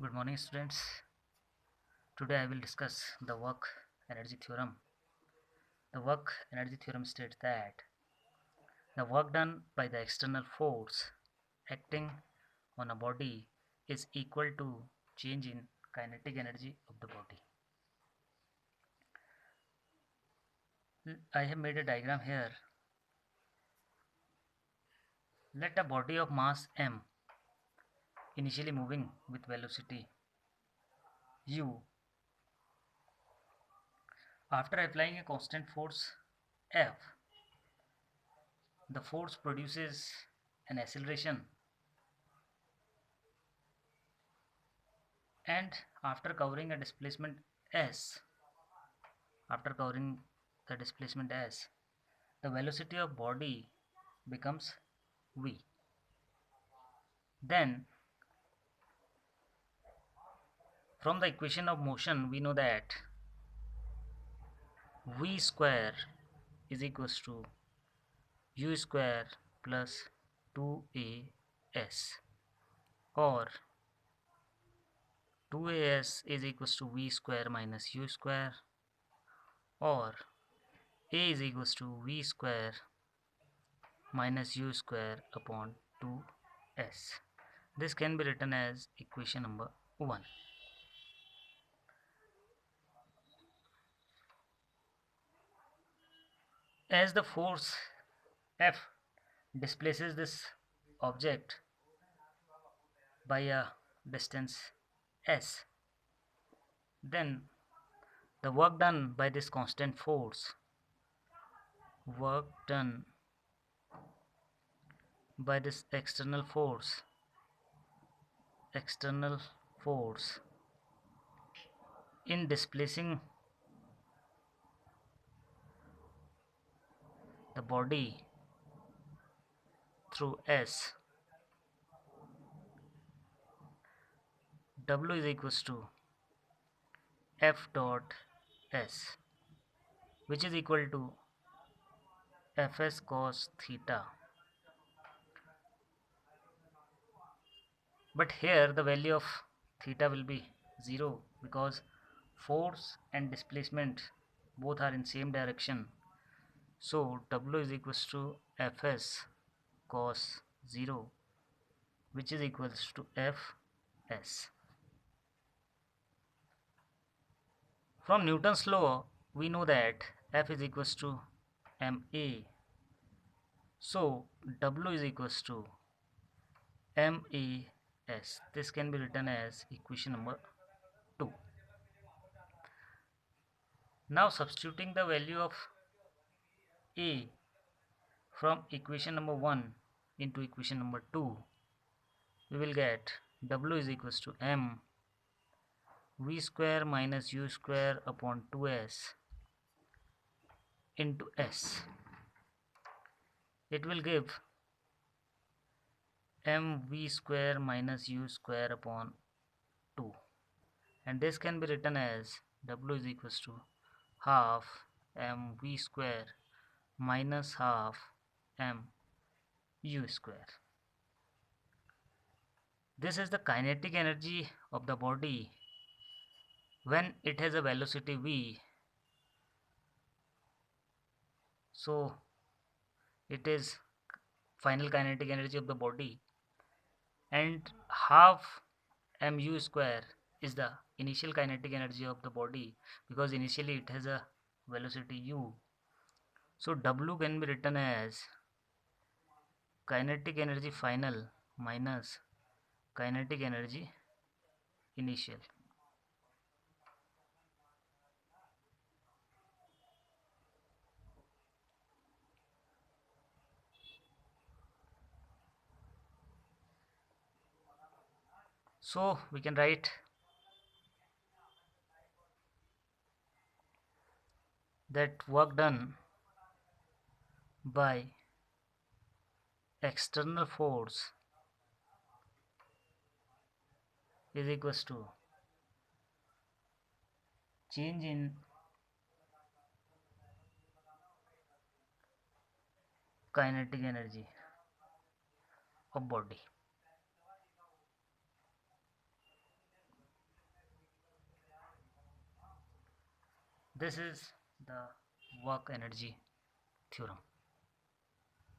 Good morning, students. Today I will discuss the work energy theorem. The work energy theorem states that the work done by the external force acting on a body is equal to change in kinetic energy of the body. I have made a diagram here. Let a body of mass m initially moving with velocity u. After applying a constant force F, the force produces an acceleration, and after covering a displacement s, after covering the displacement s, the velocity of body becomes v. Then from the equation of motion we know that v square is equals to u square plus 2as, or 2as is equals to v square minus u square, or a is equals to v square minus u square upon 2s. This can be written as equation number 1. As the force F displaces this object by a distance s, then the work done by this constant force, work done by this external force in displacing the body through s, W is equals to F dot s, which is equal to Fs cos theta. But here the value of theta will be 0 because force and displacement both are in same direction. So W is equals to Fs cos 0, which is equals to Fs. From Newton's law we know that F is equals to ma. So W is equals to mas. This can be written as equation number 2. Now substituting the value of a from equation number 1 into equation number 2, we will get W is equals to m v square minus u square upon 2s into s. It will give mv square minus u square upon 2, and this can be written as W is equals to half mv square minus half m u square. This is the kinetic energy of the body when it has a velocity v. So it is final kinetic energy of the body, and half mu square is the initial kinetic energy of the body because initially it has a velocity u. So W can be written as kinetic energy final minus kinetic energy initial. So we can write that work done by external force is equals to change in kinetic energy of body. This is the work energy theorem.